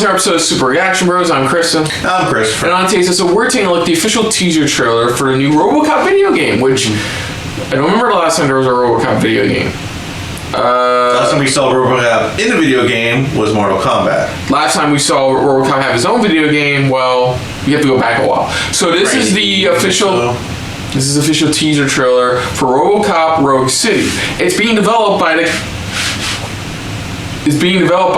to our episode of Super Reaction Bros. I'm Kristen. I'm Christopher. And on today's episode, we're taking a look at the official teaser trailer for the new RoboCop video game, which I don't remember the last time there was a RoboCop video game. Last time we saw RoboCop in a video game was Mortal Kombat. Last time we saw RoboCop have his own video game, well, we have to go back a while. So this is the official... This is the official teaser trailer for RoboCop Rogue City. It's being developed by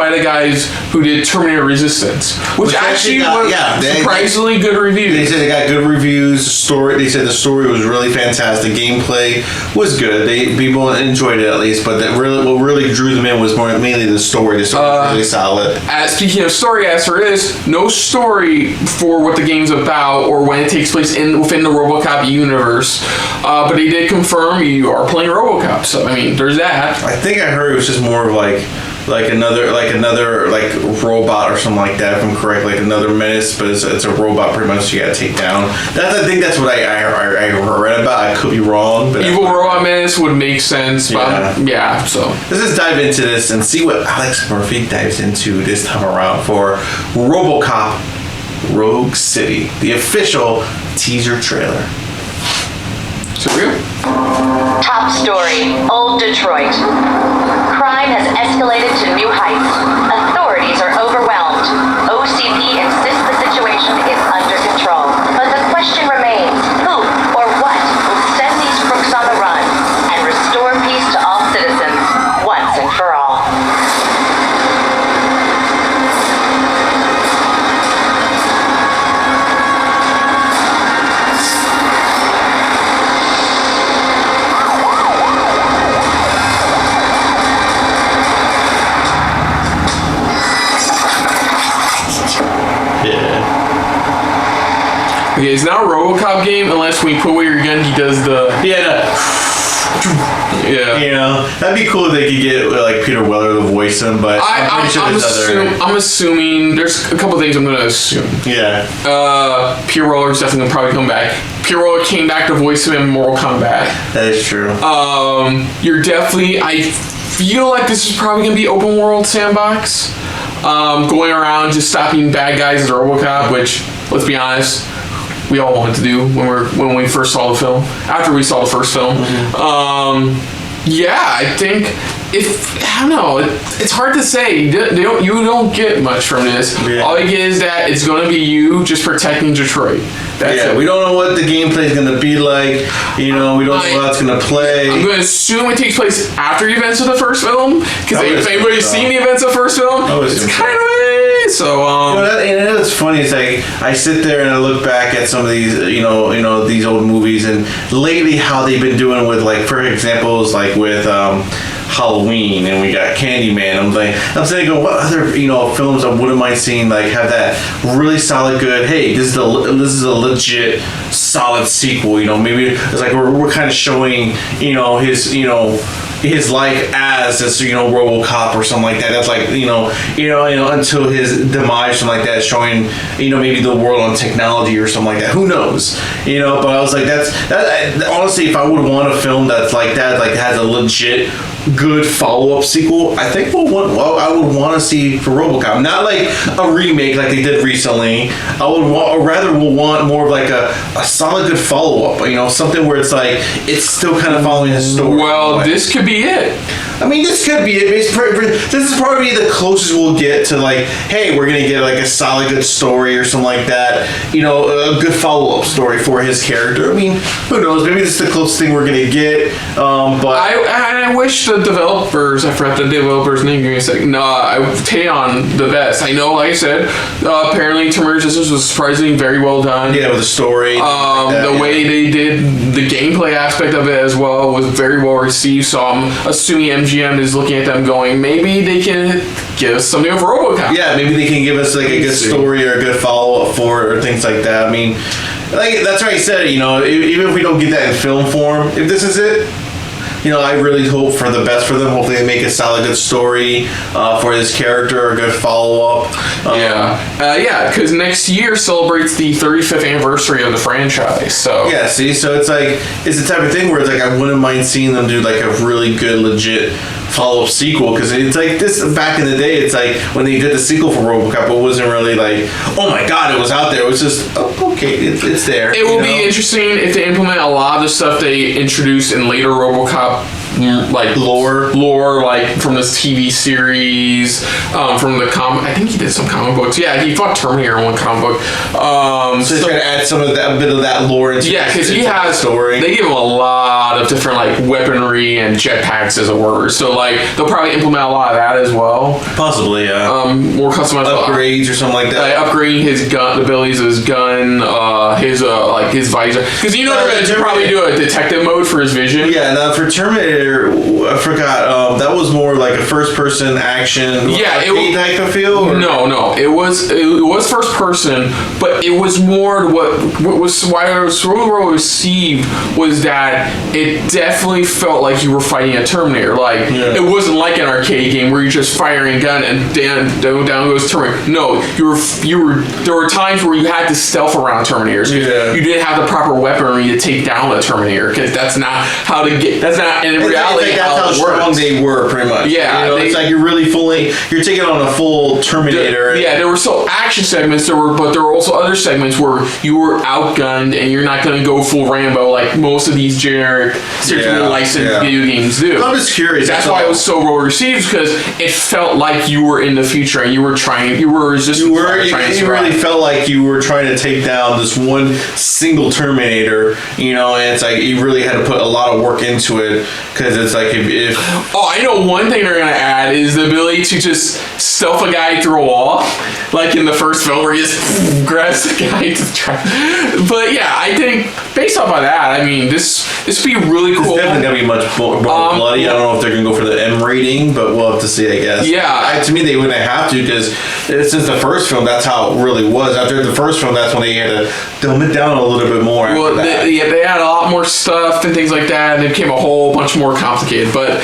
the guys who did Terminator Resistance, which actually was surprisingly good reviews. They said they got good reviews. They said the story was really fantastic. Gameplay was good. People enjoyed it at least, but what really drew them in was mainly the story. The story was really solid. Speaking of story, as there is no story for what the game's about or when it takes place within the RoboCop universe, but they did confirm you are playing RoboCop. So I mean, there's that. I think I heard it was just more of like another robot or something like that, if I'm correct, like another menace, but it's a robot pretty much you gotta take down. I think that's what I read about. I could be wrong. But evil robot menace would make sense. But yeah, so let's just dive into this and see what Alex Murphy dives into this time around for RoboCop Rogue City, the official teaser trailer. Surreal. Top story, Old Detroit. Crime has escalated to new heights. Authorities are overwhelmed. OCP insists the situation is under control. But the question remains, who or what will send these crooks on the run and restore peace to all citizens once and for all? Okay, it's not a RoboCop game unless when you put away your gun, he does the yeah. You know, that'd be cool if they could get like Peter Weller to voice him, but I'm assuming there's a couple things I'm gonna assume. Yeah. Peter Weller's definitely gonna probably come back. Peter Weller came back to voice him in Mortal Kombat. That is true. I feel like this is probably gonna be open world sandbox. Going around just stopping bad guys as RoboCop, which, let's be honest, we all wanted to do when we first saw the film. After we saw the first film, I think I don't know. It's hard to say. You don't get much from this. Yeah. All you get is that it's going to be you just protecting Detroit. That's it. We don't know what the gameplay is going to be like. We don't know how it's going to play. I'm going to assume it takes place after the events of the first film, because if anybody's seen the events of the first film, it's kind of so. And it's funny. It's like I sit there and I look back at some of these, these old movies, and lately how they've been doing with, like, for examples, like with Halloween, and we got Candyman. I'm thinking, what other films I wouldn't mind seeing like have that really solid good. Hey, this is a legit solid sequel. Maybe it's like we're kind of showing his life as this RoboCop or something like that. That's like until his demise, something like that, showing maybe the world on technology or something like that. Who knows? But I was like, that honestly, if I would want a film that's like that, like has a legit good follow-up sequel, I think I would want to see for RoboCop, not like a remake like they did recently. I would want more of like a solid good follow-up, something where it's like it's still kind of following his story. Well, this could be it. I mean, this could be it. This is probably the closest we'll get to like, hey, we're gonna get like a solid good story or something like that. A good follow-up story for his character. I mean, who knows? Maybe this is the closest thing we're gonna get. But I wish the developers, I forgot the developer's name. Give me a second. Taeon the best. I know, like I said, apparently Terminator Resistance was surprisingly very well done. Yeah, with the story. The way they did the gameplay aspect of it as well was very well received. So I'm assuming MGM is looking at them going, maybe they can give us something of RoboCop. Yeah, maybe they can give us like a good story or a good follow-up for it or things like that. I mean, like that's why I said, even if we don't get that in film form, if this is it, I really hope for the best for them. Hopefully they make a solid, good story for this character, a good follow-up. Because next year celebrates the 35th anniversary of the franchise. So yeah, see, so it's the type of thing where it's like I wouldn't mind seeing them do like a really good, legit follow-up sequel, because it's like this back in the day. It's like when they did the sequel for RoboCop, it wasn't really like, oh my god, it was out there. It was just, oh, okay, it's there. It will be interesting if they implement a lot of the stuff they introduced in later RoboCop, like lore, like from this TV series, from the comic. I think he did some comic books. Yeah, he fought Terminator in one comic book. So he's going to add some of that bit of that lore into because he has story. They give him a lot of different like weaponry and jetpacks, as it were. So like they'll probably implement a lot of that as well. Possibly, yeah. More customized upgrades or something like that. Upgrading his gun, the abilities of his gun, his visor. Because you know they're going to probably do a detective mode for his vision. Yeah. Now for Terminator, I forgot. That was more like a first-person action. Yeah, it type of feel. Or? No. It was first person, but it was more what was why I was so well received was that it definitely felt like you were fighting a Terminator. Like it wasn't like an arcade game where you're just firing a gun and down goes Terminator. No, you were. There were times where you had to stealth around Terminators. Yeah. You didn't have the proper weaponry to take down the Terminator because that's not how to get. That's not in reality. Like that's how strong they were, pretty much. Yeah, it's like you're taking on a full Terminator. There were still action segments. But there were also other segments where you were outgunned, and you're not going to go full Rambo like most of these generic, licensed video games do. I'm just curious. That's why it was so well received, because it felt like you were in the future and you were resisting. You really felt like you were trying to take down this one single Terminator, and it's like you really had to put a lot of work into it, because it's like if I know one thing they're gonna add is the ability to just stealth a guy through a wall, like in the first film where he just grabs the guy to try. But yeah, I think based off of that, I mean this would be really cool. It's definitely gonna be much more bloody. I don't know if they're gonna go for the M rating, but we'll have to see, I guess. Yeah. To me, they wouldn't have to, because since the first film, that's how it really was. After the first film, that's when they had to dumb it down a little bit more. Well, they had a lot more stuff and things like that, and it became a whole bunch more complicated. But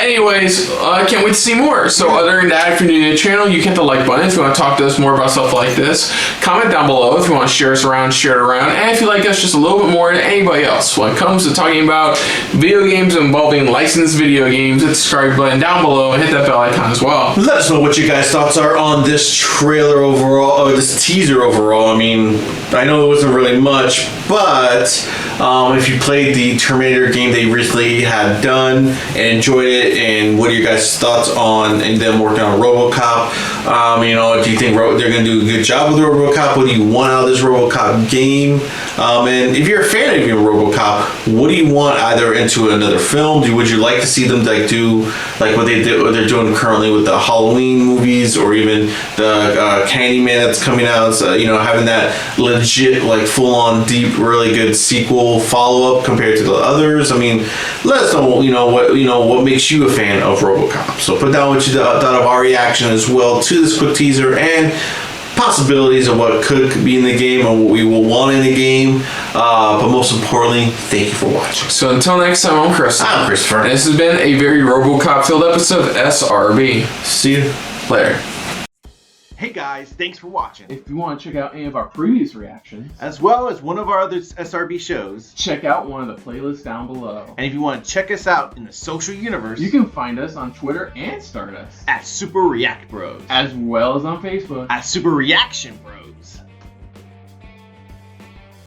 anyways, I can't wait to see more. So other than that, if you're new to the channel, you can hit the like button if you want to talk to us more about stuff like this. Comment down below if you want to share us around, share it around, and if you like us just a little bit more than anybody else when it comes to talking about video games involving licensed video games, hit the subscribe button down below and hit that bell icon as well. Let us know what you guys' thoughts are on this trailer overall, or this teaser overall. I mean, I know it wasn't really much, but if you played the Terminator game they recently had done and enjoyed it, and what are your guys' thoughts on them working on RoboCop? Do you think they're going to do a good job with RoboCop? What do you want out of this RoboCop game? And if you're a fan of RoboCop, what do you want either into another film? Would you like to see them do what they're doing currently with the Halloween movies, or even the Candyman that's coming out? So, having that legit, full-on, deep, really good sequel follow-up compared to the others. I mean, let us know. What makes you a fan of RoboCop. So put down what you thought of our reaction as well to this quick teaser and possibilities of what could be in the game and what we will want in the game. But most importantly, thank you for watching. So until next time, I'm Chris. I'm Christopher. And this has been a very RoboCop-filled episode of SRB. See you later. Hey guys, thanks for watching. If you want to check out any of our previous reactions, as well as one of our other SRB shows, check out one of the playlists down below. And if you want to check us out in the social universe, you can find us on Twitter and Stardust at Super React Bros, as well as on Facebook at Super Reaction Bros.